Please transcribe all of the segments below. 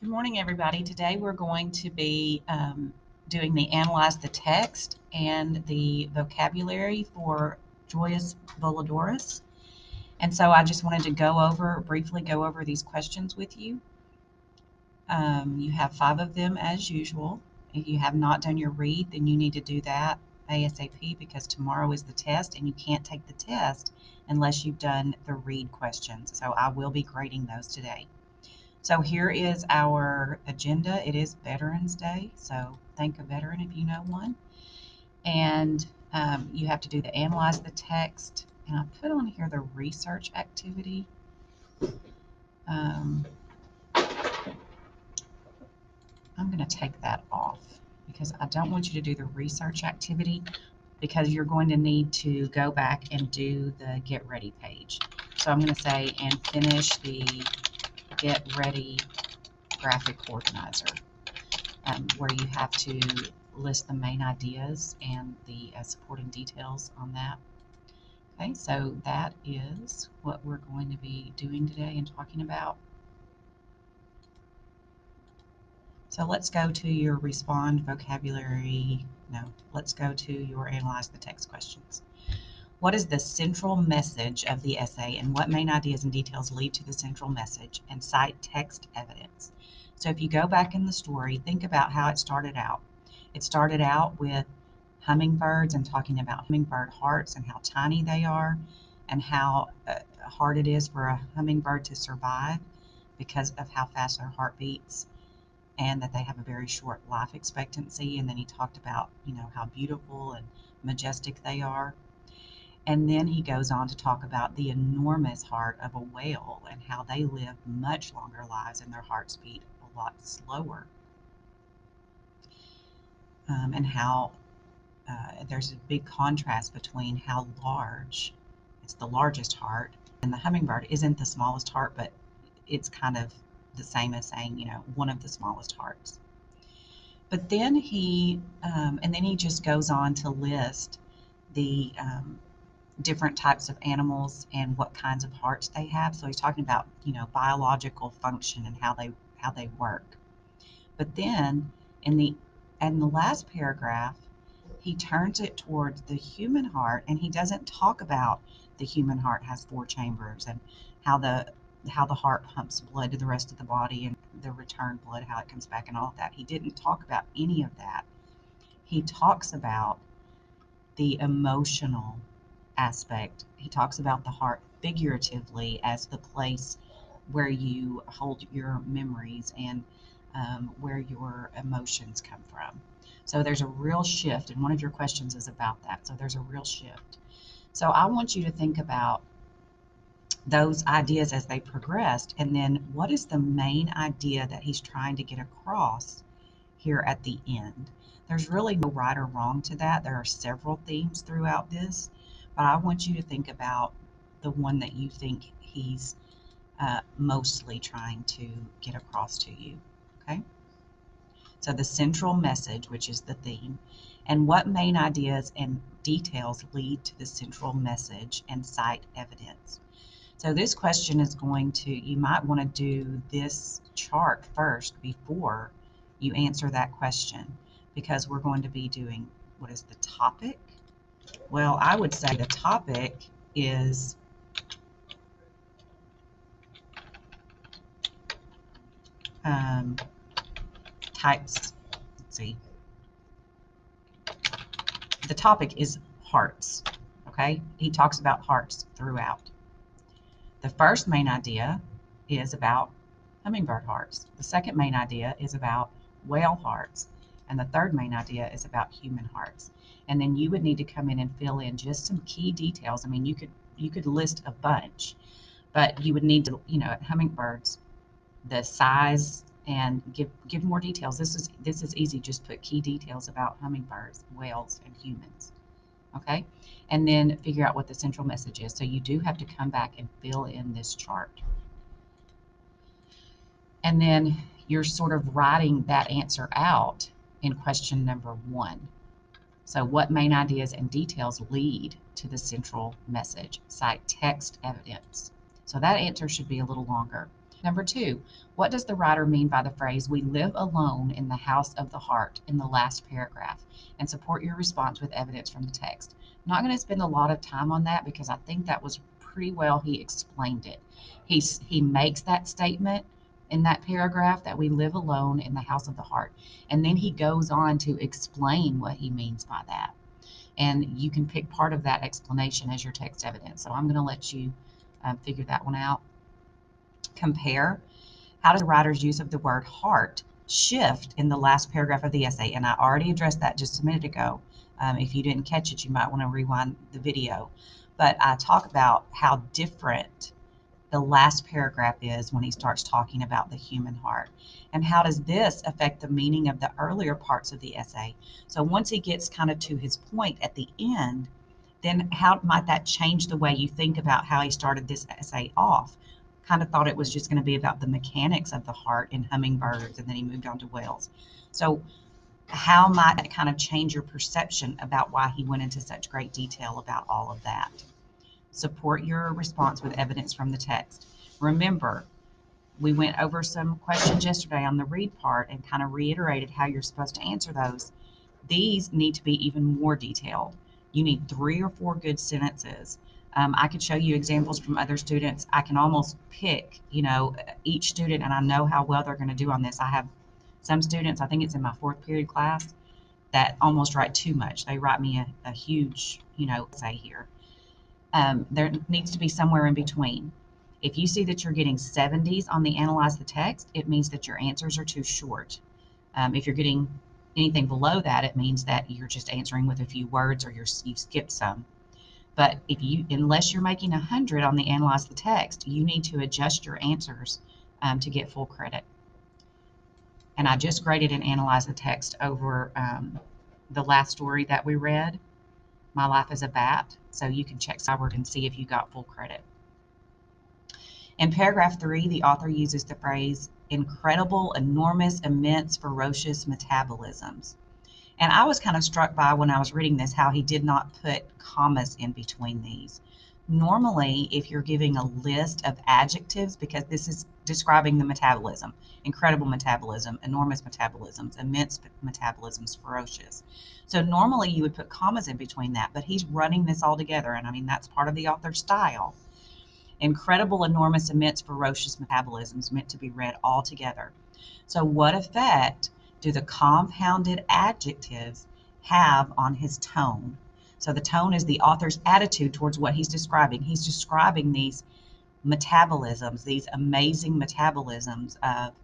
Good morning, everybody. Today we're going to be doing the Analyze the Text and the vocabulary for Joyous Volodorus. And so I just wanted to briefly go over these questions with you. You have 5 of them as usual. If you have not done your read, then you need to do that ASAP because tomorrow is the test and you can't take the test unless you've done the read questions. So I will be grading those today. So here is our agenda. It is Veterans Day, so thank a veteran if you know one. And you have to do the analyze the text. And I put on here the research activity. Um, I'm going to take that off because I don't want you to do the research activity because you're going to need to go back and do the get ready page. So I'm going to say and finish the get ready graphic organizer. Where you have to list the main ideas and the supporting details on that. Okay, so that is what we're going to be doing today and talking about. So let's go to your respond vocabulary. No, let's go to your analyze the text questions. What is the central message of the essay and what main ideas and details lead to the central message, and cite text evidence? So if you go back in the story, think about how it started out. It started out with hummingbirds and talking about hummingbird hearts and how tiny they are and how hard it is for a hummingbird to survive because of how fast their heart beats and that they have a very short life expectancy. And then he talked about, how beautiful and majestic they are. And then he goes on to talk about the enormous heart of a whale and how they live much longer lives and their hearts beat a lot slower. And how there's a big contrast between how large, it's the largest heart, and the hummingbird isn't the smallest heart, but it's kind of the same as saying, one of the smallest hearts. But then he just goes on to list the different types of animals and what kinds of hearts they have. So he's talking about, biological function and how they work. But then in the last paragraph, he turns it towards the human heart, and he doesn't talk about the human heart has 4 chambers and how the heart pumps blood to the rest of the body and the return blood, how it comes back and all of that. He didn't talk about any of that. He talks about the emotional aspect. He talks about the heart figuratively as the place where you hold your memories and where your emotions come from. So there's a real shift, and one of your questions is about that. So there's a real shift. So I want you to think about those ideas as they progressed, and then what is the main idea that he's trying to get across here at the end? There's really no right or wrong to that. There are several themes throughout this, but I want you to think about the one that you think he's mostly trying to get across to you. Okay? So the central message, which is the theme, and what main ideas and details lead to the central message, and cite evidence. So this question is you might want to do this chart first before you answer that question, because we're going to be doing, what is the topic? Well, I would say the topic is types. Let's see. The topic is hearts. Okay, he talks about hearts throughout. The first main idea is about hummingbird hearts. The second main idea is about whale hearts. And the third main idea is about human hearts. And then you would need to come in and fill in just some key details. I mean, you could list a bunch, but you would need to, hummingbirds, the size, and give more details. This is easy. Just put key details about hummingbirds, whales, and humans. Okay? And then figure out what the central message is. So you do have to come back and fill in this chart. And then you're sort of writing that answer out in question number 1. So what main ideas and details lead to the central message? Cite text evidence. So that answer should be a little longer. Number 2, what does the writer mean by the phrase, "We live alone in the house of the heart," in the last paragraph? And support your response with evidence from the text. I'm not going to spend a lot of time on that because I think that was pretty well he explained it. He makes that statement in that paragraph that we live alone in the house of the heart. And then he goes on to explain what he means by that. And you can pick part of that explanation as your text evidence. So I'm going to let you figure that one out. Compare. How does the writer's use of the word heart shift in the last paragraph of the essay? And I already addressed that just a minute ago. If you didn't catch it, you might want to rewind the video. But I talk about how different the last paragraph is when he starts talking about the human heart. And how does this affect the meaning of the earlier parts of the essay? So once he gets kind of to his point at the end, then how might that change the way you think about how he started this essay off? Kind of thought it was just going to be about the mechanics of the heart in hummingbirds, and then he moved on to whales. So how might that kind of change your perception about why he went into such great detail about all of that? Support your response with evidence from the text. Remember, we went over some questions yesterday on the read part and kind of reiterated how you're supposed to answer those. These need to be even more detailed. You need 3 or 4 good sentences. I could show you examples from other students. I can almost pick, each student, and I know how well they're going to do on this. I have some students, I think it's in my 4th period class, that almost write too much. They write me a huge, essay here. There needs to be somewhere in between. If you see that you're getting 70s on the analyze the text, it means that your answers are too short. If you're getting anything below that, it means that you're just answering with a few words or you've skipped some. But unless you're making 100 on the analyze the text, you need to adjust your answers to get full credit. And I just graded and analyzed the text over the last story that we read, My Life as a Bat. So you can check Skyward and see if you got full credit. In paragraph 3, the author uses the phrase incredible, enormous, immense, ferocious metabolisms. And I was kind of struck by when I was reading this how he did not put commas in between these. Normally, if you're giving a list of adjectives, because this is describing the metabolism, incredible metabolism, enormous metabolisms, immense metabolisms, ferocious. So normally you would put commas in between that, but he's running this all together. And I mean, that's part of the author's style. Incredible, enormous, immense, ferocious metabolisms meant to be read all together. So what effect do the compounded adjectives have on his tone? So the tone is the author's attitude towards what he's describing. He's describing these metabolisms, these amazing metabolisms of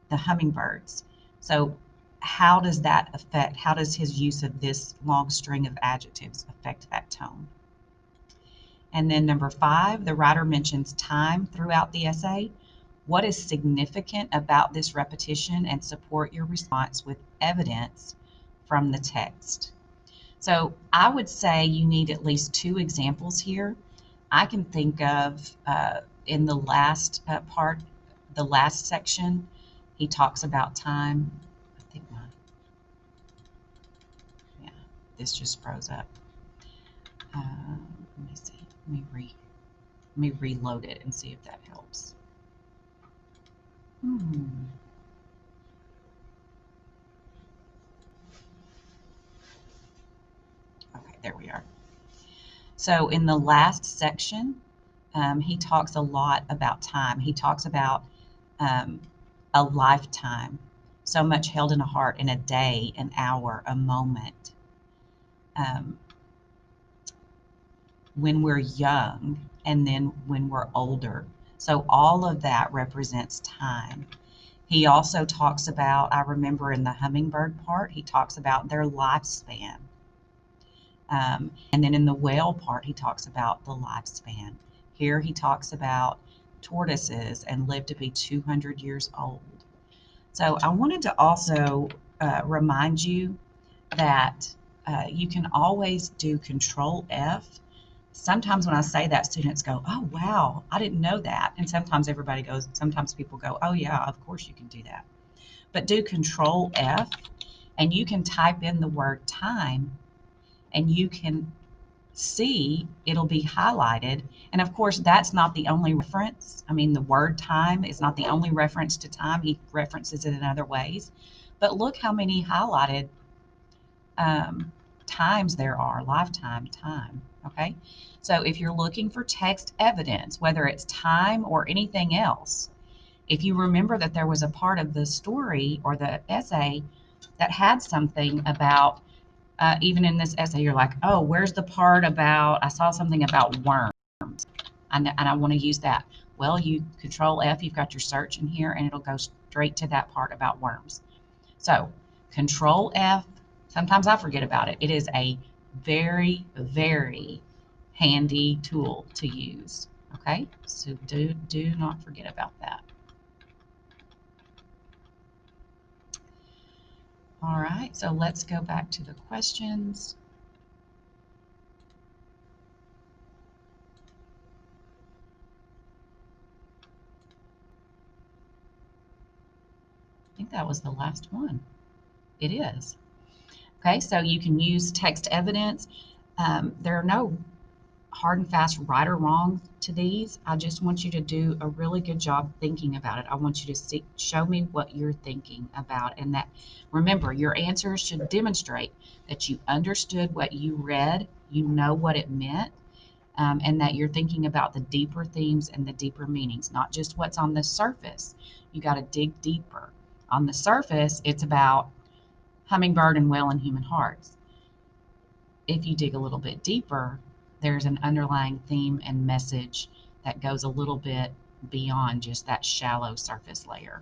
the hummingbirds. So how does that affect, how does his use of this long string of adjectives affect that tone? And then number 5, the writer mentions time throughout the essay. What is significant about this repetition? And support your response with evidence from the text. So I would say you need at least 2 examples here. I can think of in the last part, the last section, he talks about time. I think this just froze up. Let me see. Let me reload it and see if that helps. Okay, there we are. So in the last section, he talks a lot about time. He talks about a lifetime, so much held in a heart, in a day, an hour, a moment. When we're young and then when we're older. So all of that represents time. He also talks about, I remember in the hummingbird part, he talks about their lifespan. And then in the whale part, he talks about the lifespan. Here he talks about tortoises and live to be 200 years old. So I wanted to also remind you that you can always do Control F. Sometimes when I say that, students go, oh, wow, I didn't know that. And sometimes sometimes people go, oh, yeah, of course you can do that. But do Control F, and you can type in the word time, and you can C, it'll be highlighted. And of course, that's not the only reference. I mean, the word time is not the only reference to time. He references it in other ways. But look how many highlighted um, times there are, lifetime time. Okay. So if you're looking for text evidence, whether it's time or anything else, if you remember that there was a part of the story or the essay that had something about, even in this essay, you're like, oh, where's the part about, I saw something about worms and I want to use that. Well, you control F, you've got your search in here, and it'll go straight to that part about worms. So control F, sometimes I forget about it. It is a very, very handy tool to use. Okay, so do not forget about that. All right, so let's go back to the questions. I think that was the last one. It is. Okay, so you can use text evidence. There are no hard and fast right or wrong to these. I just want you to do a really good job thinking about it. I want you to show me what you're thinking about, and that, remember, your answers should demonstrate that you understood what you read, you know what it meant, and that you're thinking about the deeper themes and the deeper meanings, not just what's on the surface. You got to dig deeper. On the surface, it's about hummingbird and whale and human hearts. If you dig a little bit deeper, there's an underlying theme and message that goes a little bit beyond just that shallow surface layer.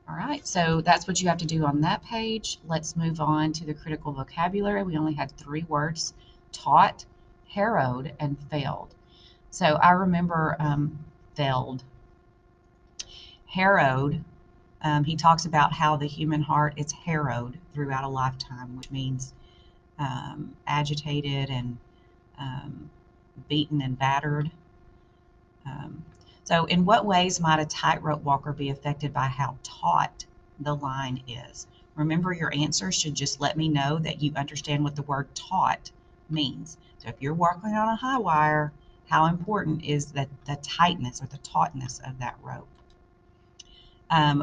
All right, so that's what you have to do on that page. Let's move on to the critical vocabulary. We only had 3 words: taught, harrowed, and failed. So I remember failed. Harrowed, he talks about how the human heart is harrowed throughout a lifetime, which means agitated and um, beaten and battered. Um, so, in what ways might a tightrope walker be affected by how taut the line is? Remember, your answer should just let me know that you understand what the word taut means. So, if you're walking on a high wire, how important is that the tightness or the tautness of that rope?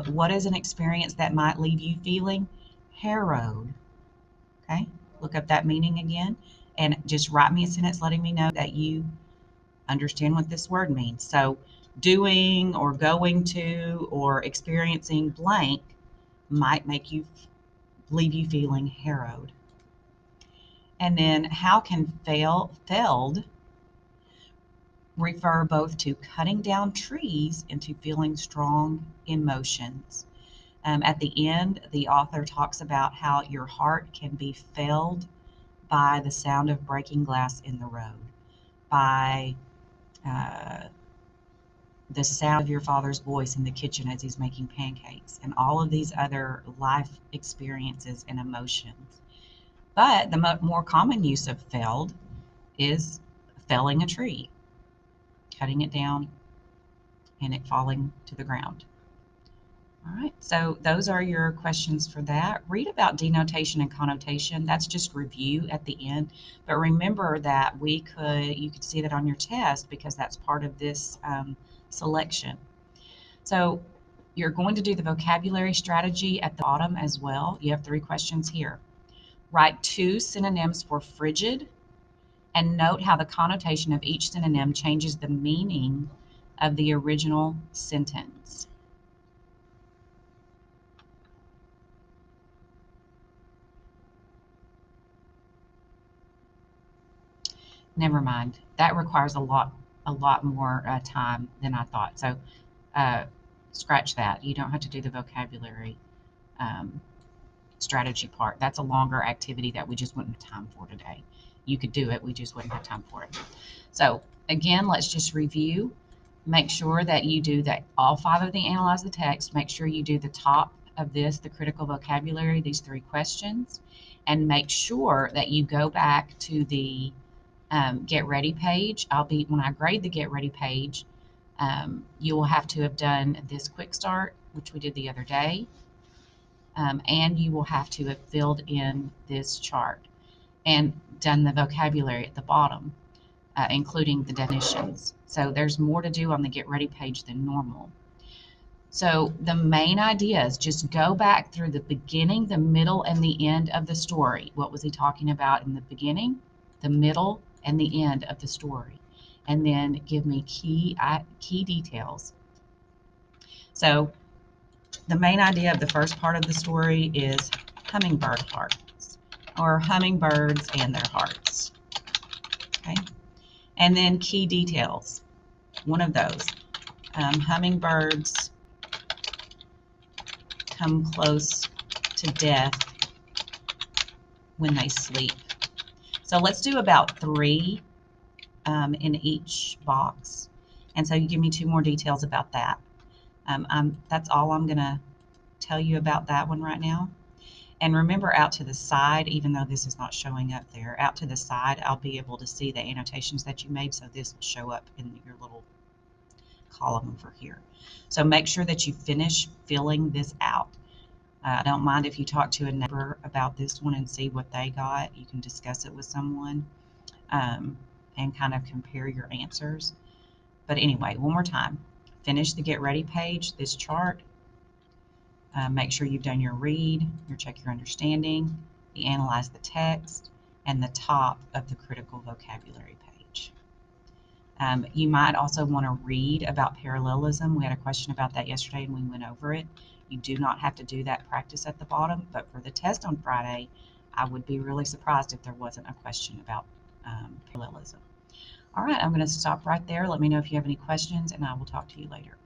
What is an experience that might leave you feeling harrowed? Okay, look up that meaning again and just write me a sentence letting me know that you understand what this word means. So, doing or going to or experiencing blank might make you leave you feeling harrowed. And then, how can felled refer both to cutting down trees and to feeling strong emotions? At the end, the author talks about how your heart can be felled by the sound of breaking glass in the road, by uh, the sound of your father's voice in the kitchen as he's making pancakes, and all of these other life experiences and emotions. But the more common use of felled is felling a tree, cutting it down, and it falling to the ground. All right, so those are your questions for that. Read about denotation and connotation. That's just review at the end. But remember that you could see that on your test because that's part of this selection. So you're going to do the vocabulary strategy at the bottom as well. You have 3 questions here. Write 2 synonyms for frigid and note how the connotation of each synonym changes the meaning of the original sentence. Never mind. That requires a lot more time than I thought. So uh, scratch that. You don't have to do the vocabulary um, strategy part. That's a longer activity that we just wouldn't have time for today. You could do it, we just wouldn't have time for it. So again, let's just review. Make sure that you do that all 5 of the analyze the text. Make sure you do the top of this, the critical vocabulary, these 3 questions, and make sure that you go back to the get ready page. When I grade the get ready page, you will have to have done this quick start, which we did the other day, and you will have to have filled in this chart. and done the vocabulary at the bottom, including the definitions. So there's more to do on the Get Ready page than normal. So the main idea is just go back through the beginning, the middle, and the end of the story. What was he talking about in the beginning, the middle, and the end of the story? And then give me key details. So the main idea of the first part of the story is hummingbird hearts, or hummingbirds and their hearts. Okay, and then key details. One of those, hummingbirds come close to death when they sleep. So let's do about 3 in each box. And so you give me 2 more details about that. That's all I'm going to tell you about that one right now. And remember, out to the side, even though this is not showing up there, out to the side, I'll be able to see the annotations that you made. So this will show up in your little column over here. So make sure that you finish filling this out. I don't mind if you talk to a neighbor about this one and see what they got. You can discuss it with someone and kind of compare your answers. But anyway, one more time. Finish the Get Ready page, this chart. Make sure you've done your read, your check your understanding, the analyze the text, and the top of the critical vocabulary page. You might also want to read about parallelism. We had a question about that yesterday and we went over it. You do not have to do that practice at the bottom, but for the test on Friday, I would be really surprised if there wasn't a question about parallelism. All right, I'm going to stop right there. Let me know if you have any questions, and I will talk to you later.